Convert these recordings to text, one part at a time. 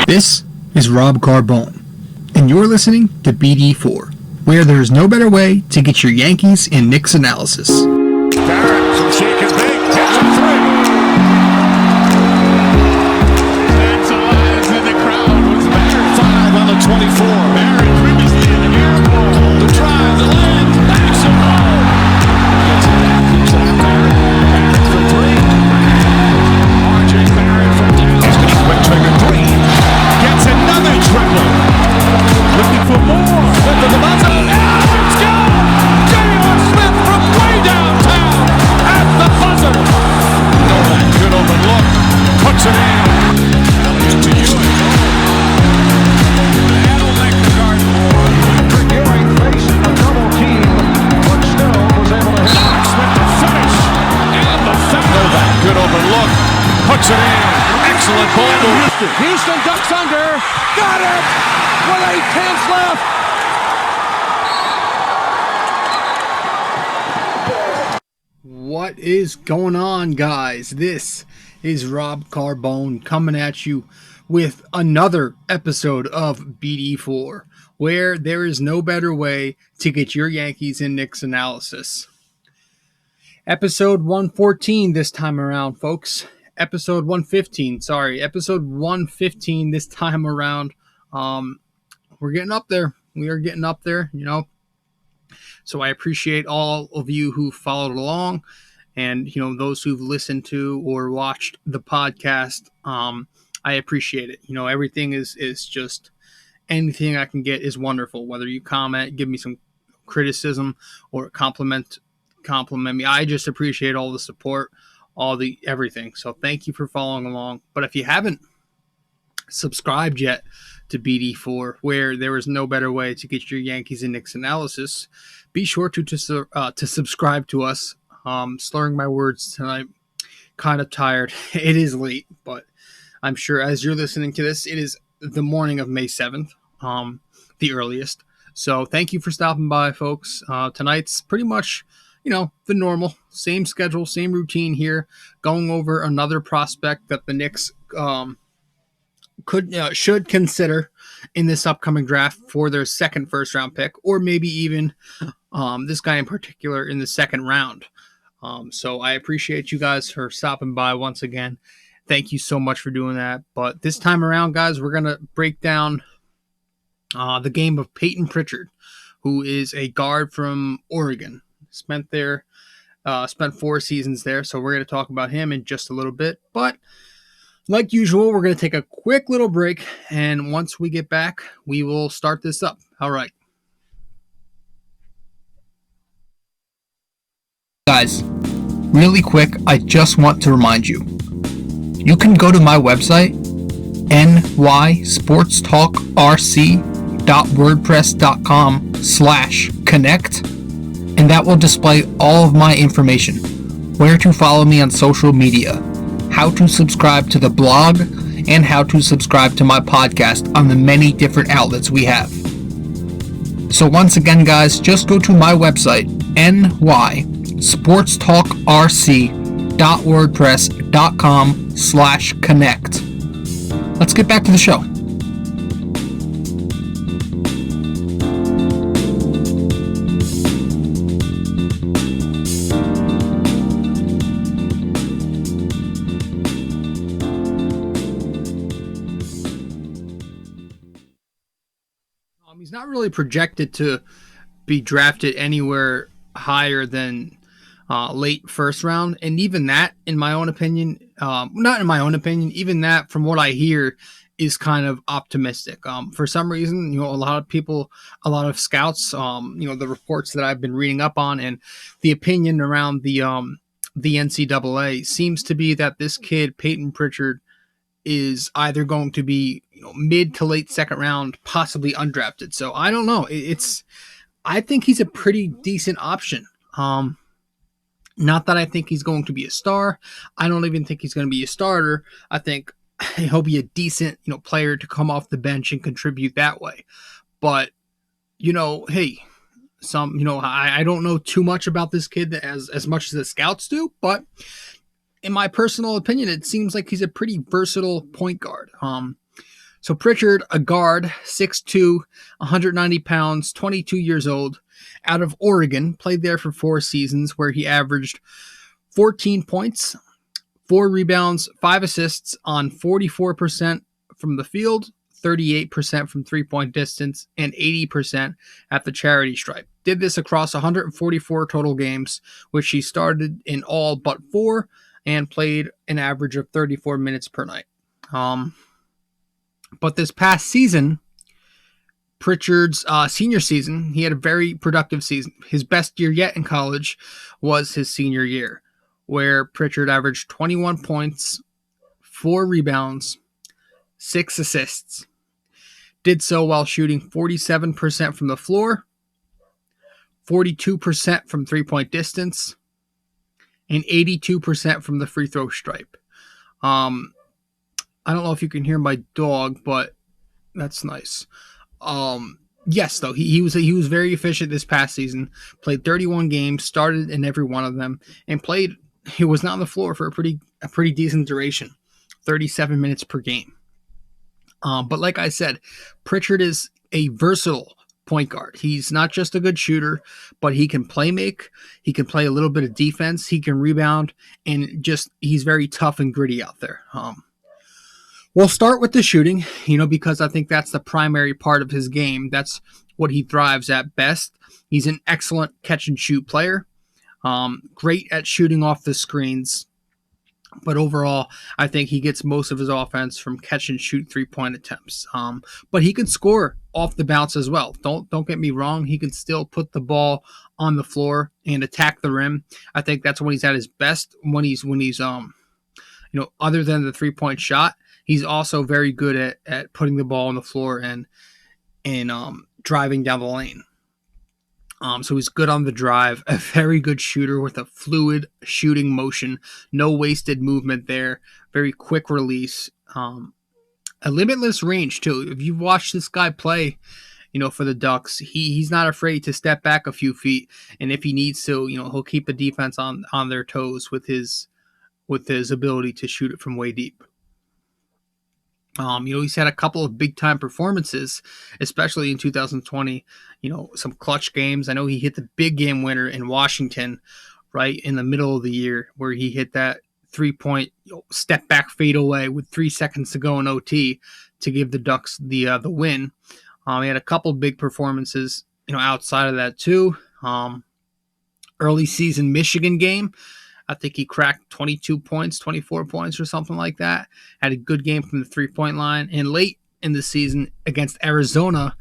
This is Rob Carbone, and you're listening to BD4, where there's no better way to get your Yankees and Knicks analysis. Barrett from shake and bake, hits a three. Fans alive in the crowd with Barrett 5 on the 24. Barrett previously in the air ball. The drive, the land, backs him home. Gets it back, keeps it out there. Barrett for three. RJ Barrett from down. He's got a quick trigger three. Gets another triple. Looking for more. Went to the buzzer. And it's gone. J.R. Smith from way downtown at the buzzer. Novak, good open look. Puts it in. Elliott to Ewing. That'll make the guard more. Ewing facing a double team, but still was able to hit. Knox with the finish. And the foul. Novak, good open look. Puts it in. Excellent ball move. Houston ducks under. Got it! With 8 tenths left. What is going on, guys? This is Rob Carbone coming at you with another episode of BD4, where there is no better way to get your Yankees and Knicks analysis. Episode 114 this time around, folks. Episode 115 this time around. We're getting up there. We are getting up there, So I appreciate all of you who followed along and, those who've listened to or watched the podcast. I appreciate it. Everything is just anything I can get is wonderful. Whether you comment, give me some criticism or compliment me. I just appreciate all the support, everything. So thank you for following along. But if you haven't subscribed yet to BD4, where there is no better way to get your Yankees and Knicks analysis, be sure to subscribe to us. Slurring my words tonight, kind of tired. It is late, but I'm sure as you're listening to this, it is the morning of May 7th, the earliest. So thank you for stopping by, folks. Tonight's pretty much the normal, same schedule, same routine here, going over another prospect that the Knicks should consider in this upcoming draft for their second first-round pick, or maybe even this guy in particular in the second round. So I appreciate you guys for stopping by once again. Thank you so much for doing that. But this time around, guys, we're going to break down the game of Payton Pritchard, who is a guard from Oregon. Spent 4 seasons there, so we're going to talk about him in just a little bit. But like usual, we're going to take a quick little break, and once we get back, we will start this up. All right. Guys, really quick, I just want to remind you, you can go to my website, nysportstalkrc.wordpress.com/connect, and that will display all of my information, where to follow me on social media, how to subscribe to the blog, and how to subscribe to my podcast on the many different outlets we have. So once again, guys, just go to my website, nysportstalkrc.wordpress.com/connect. Let's get back to the show. He's not really projected to be drafted anywhere higher than late first round. And even that, in my own opinion, even that from what I hear is kind of optimistic. For some reason, a lot of scouts, the reports that I've been reading up on and the opinion around the NCAA seems to be that this kid, Payton Pritchard, is either going to be mid to late second round, possibly undrafted. So I don't know. I think he's a pretty decent option. Not that I think he's going to be a star. I don't even think he's going to be a starter. I think he'll be a decent, player to come off the bench and contribute that way. But, hey, I don't know too much about this kid as much as the scouts do, but in my personal opinion, it seems like he's a pretty versatile point guard. So Pritchard, a guard, 6'2", 190 pounds, 22 years old, out of Oregon, played there for 4 seasons where he averaged 14 points, 4 rebounds, 5 assists on 44% from the field, 38% from three-point distance, and 80% at the charity stripe. Did this across 144 total games, which he started in all but 4 and played an average of 34 minutes per night. But this past season, Pritchard's senior season, he had a very productive season. His best year yet in college was his senior year, where Pritchard averaged 21 points, 4 rebounds, 6 assists. Did so while shooting 47% from the floor, 42% from three-point distance, and 82% from the free throw stripe. I don't know if you can hear my dog, but that's nice. Yes, though he was very efficient this past season. Played 31 games, started in every one of them, and played. He was not on the floor for a pretty decent duration, 37 minutes per game. But like I said, Pritchard is a versatile point guard. He's not just a good shooter, but he can play make. He can play a little bit of defense. He can rebound, and he's very tough and gritty out there. We'll start with the shooting, because I think that's the primary part of his game. That's what he thrives at best. He's an excellent catch and shoot player. Great at shooting off the screens. But overall, I think he gets most of his offense from catch and shoot 3-point attempts. But he can score off the bounce as well. Don't get me wrong. He can still put the ball on the floor and attack the rim. I think that's when he's at his best. When he's other than the 3-point shot, he's also very good at putting the ball on the floor and driving down the lane. So he's good on the drive, a very good shooter with a fluid shooting motion, no wasted movement there, very quick release, a limitless range too. If you've watched this guy play, for the Ducks, he's not afraid to step back a few feet, and if he needs to, he'll keep the defense on their toes with his ability to shoot it from way deep. He's had a couple of big-time performances, especially in 2020, some clutch games. I know he hit the big game winner in Washington right in the middle of the year where he hit that 3-point step-back fadeaway with 3 seconds to go in OT to give the Ducks the win. He had a couple big performances, outside of that too. Early season Michigan game, I think he cracked 22 points, 24 points or something like that. Had a good game from the 3-point line. And late in the season against Arizona,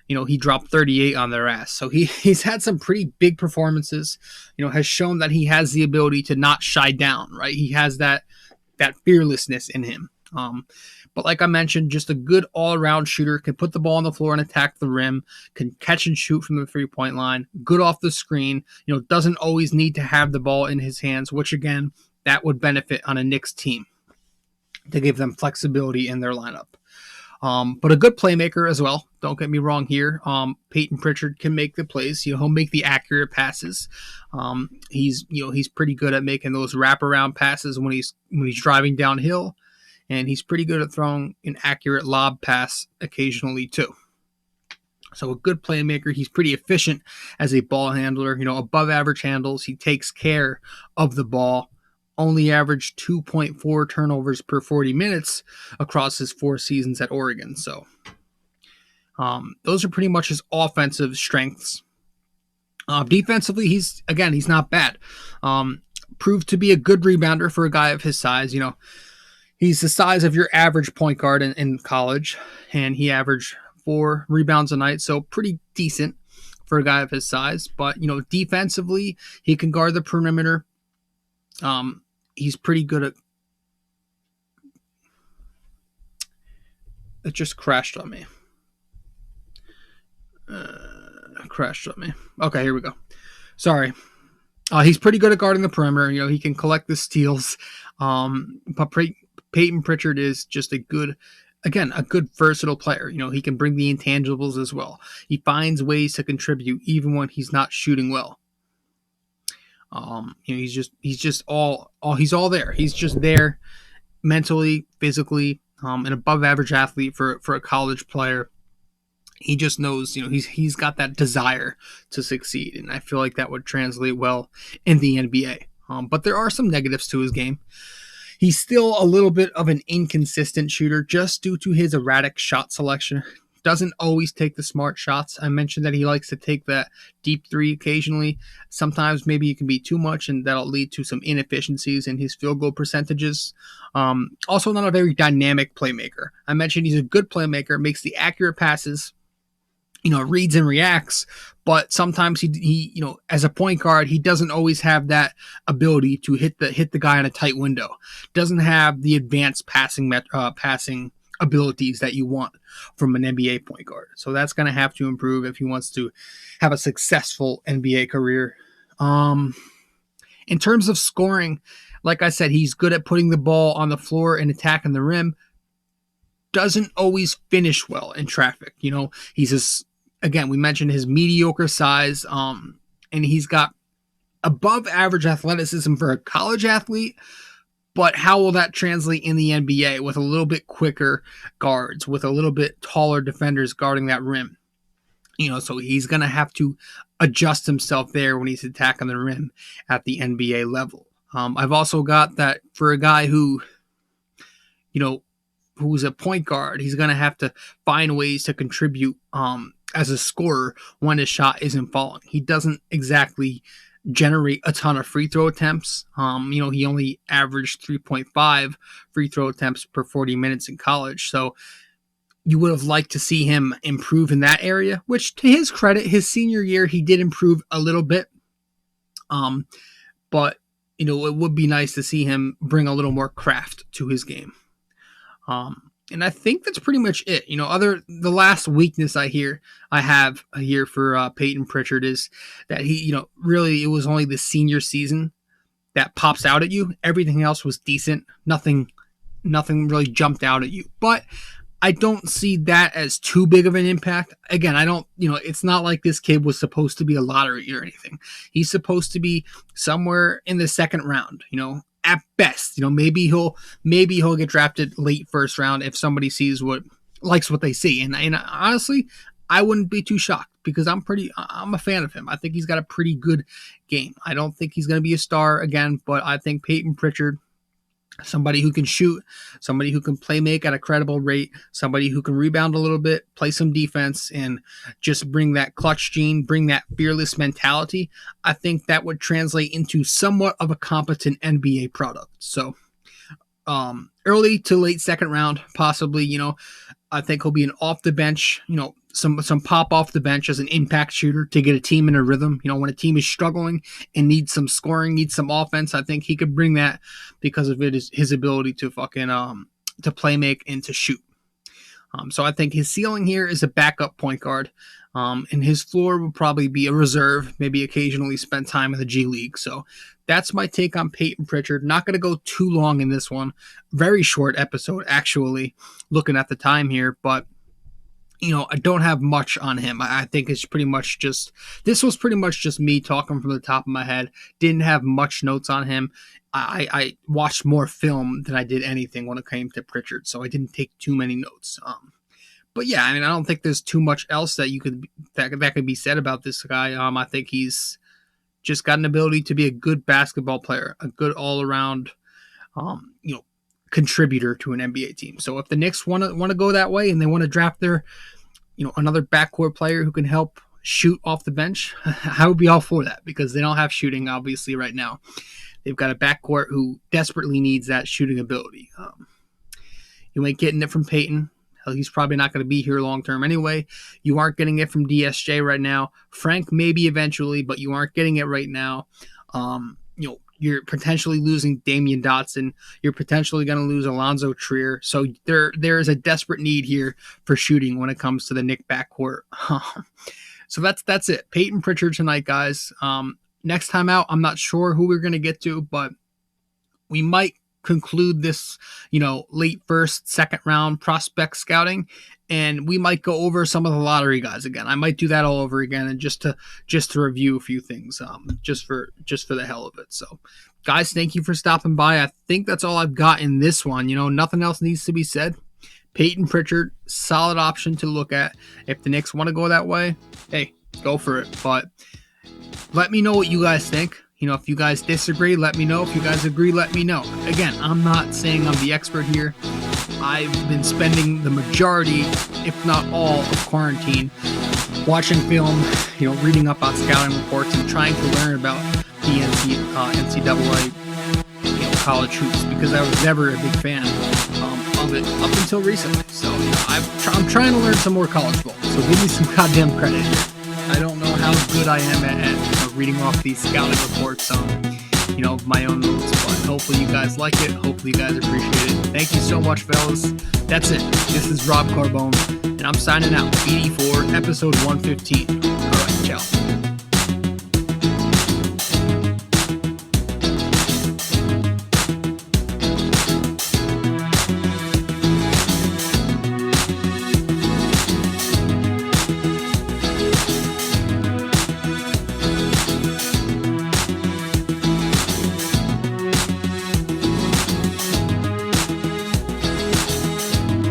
he dropped 38 on their ass. So he's had some pretty big performances, has shown that he has the ability to not shy down, right? He has that fearlessness in him. But like I mentioned, just a good all-around shooter, can put the ball on the floor and attack the rim, can catch and shoot from the 3-point line, good off the screen, doesn't always need to have the ball in his hands, which again, that would benefit on a Knicks team to give them flexibility in their lineup. But a good playmaker as well. Don't get me wrong here. Payton Pritchard can make the plays. He'll make the accurate passes. He's pretty good at making those wraparound passes when he's driving downhill. And he's pretty good at throwing an accurate lob pass occasionally too. So a good playmaker. He's pretty efficient as a ball handler. Above average handles. He takes care of the ball. Only averaged 2.4 turnovers per 40 minutes across his 4 seasons at Oregon. So those are pretty much his offensive strengths. Defensively, he's not bad. Proved to be a good rebounder for a guy of his size. He's the size of your average point guard in college, and he averaged 4 rebounds a night, so pretty decent for a guy of his size. But, defensively, he can guard the perimeter. He's pretty good at... It just crashed on me. Okay, here we go. Sorry. He's pretty good at guarding the perimeter. He can collect the steals. But Payton Pritchard is just a good versatile player. He can bring the intangibles as well. He finds ways to contribute even when he's not shooting well. He's all there. He's just there mentally, physically. an above average athlete for a college player. He just knows, he's got that desire to succeed, and I feel like that would translate well in the NBA. But there are some negatives to his game. He's still a little bit of an inconsistent shooter just due to his erratic shot selection. Doesn't always take the smart shots. I mentioned that he likes to take that deep three occasionally. Sometimes maybe it can be too much, and that'll lead to some inefficiencies in his field goal percentages. Also, not a very dynamic playmaker. I mentioned he's a good playmaker, makes the accurate passes, reads and reacts, but sometimes he as a point guard, he doesn't always have that ability to hit the guy in a tight window. Doesn't have the advanced passing abilities that you want from an NBA point guard. So that's going to have to improve if he wants to have a successful NBA career. In terms of scoring, like I said, he's good at putting the ball on the floor and attacking the rim. Doesn't always finish well in traffic. Again, we mentioned his mediocre size, and he's got above average athleticism for a college athlete, but how will that translate in the NBA with a little bit quicker guards, with a little bit taller defenders guarding that rim? So he's going to have to adjust himself there when he's attacking the rim at the NBA level. I've also got that for a guy who's a point guard, he's going to have to find ways to contribute as a scorer when his shot isn't falling. He doesn't exactly generate a ton of free throw attempts. He only averaged 3.5 free throw attempts per 40 minutes in college. So you would have liked to see him improve in that area, which to his credit, his senior year, he did improve a little bit. But it would be nice to see him bring a little more craft to his game. And I think that's pretty much it. The last weakness I have here for Payton Pritchard is that he, really it was only the senior season that pops out at you. Everything else was decent. Nothing really jumped out at you. But I don't see that as too big of an impact. Again, I don't, it's not like this kid was supposed to be a lottery or anything. He's supposed to be somewhere in the second round, at best. Maybe he'll get drafted late first round if somebody likes what they see. And honestly, I wouldn't be too shocked because I'm a fan of him. I think he's got a pretty good game. I don't think he's going to be a star again, but I think Payton Pritchard, somebody who can shoot, somebody who can play make at a credible rate, somebody who can rebound a little bit, play some defense, and just bring that clutch gene, bring that fearless mentality. I think that would translate into somewhat of a competent NBA product. So early to late second round, possibly, I think he'll be an off the bench, some pop off the bench as an impact shooter to get a team in a rhythm. When a team is struggling and needs some scoring, needs some offense, I think he could bring that because of his ability to to play make and to shoot. So I think his ceiling here is a backup point guard, and his floor will probably be a reserve, maybe occasionally spend time in the G League. So that's my take on Payton Pritchard. Not going to go too long in this one. Very short episode, actually, looking at the time here, but I don't have much on him. I think it's this was pretty much just me talking from the top of my head. Didn't have much notes on him. I watched more film than I did anything when it came to Pritchard, so I didn't take too many notes. But yeah, I don't think there's too much else that could be said about this guy. I think he's just got an ability to be a good basketball player, a good all-around, contributor to an NBA team. So if the Knicks want to go that way and they want to draft their, another backcourt player who can help shoot off the bench, I would be all for that because they don't have shooting obviously right now. They've got a backcourt who desperately needs that shooting ability. You ain't getting it from Payton. Hell, he's probably not going to be here long term anyway. You aren't getting it from DSJ right now. Frank maybe eventually, but you aren't getting it right now. You're potentially losing Damian Dotson. You're potentially going to lose Alonzo Trier. So there is a desperate need here for shooting when it comes to the Knick backcourt. So that's it. Payton Pritchard tonight, guys. Next time out, I'm not sure who we're going to get to, but we might conclude this, late first, second round prospect scouting, and we might go over some of the lottery guys again. I might do that all over again, and just to review a few things, just for the hell of it. So, guys, thank you for stopping by. I think that's all I've got in this one. Nothing else needs to be said. Payton Pritchard, solid option to look at. If the Knicks want to go that way, hey, go for it. But let me know what you guys think. If you guys disagree, let me know. If you guys agree, let me know. Again, I'm not saying I'm the expert here. I've been spending the majority, if not all, of quarantine watching film, reading up on scouting reports and trying to learn about the NCAA college hoops, because I was never a big fan of it up until recently. So I'm trying to learn some more college ball. So give me some goddamn credit here. I don't know how good I am at reading off these scouting reports of my own notes, but hopefully you guys like it. Hopefully you guys appreciate it. Thank you so much, fellas. That's it. This is Rob Carbone, and I'm signing out. BD4, episode 115. All right, ciao.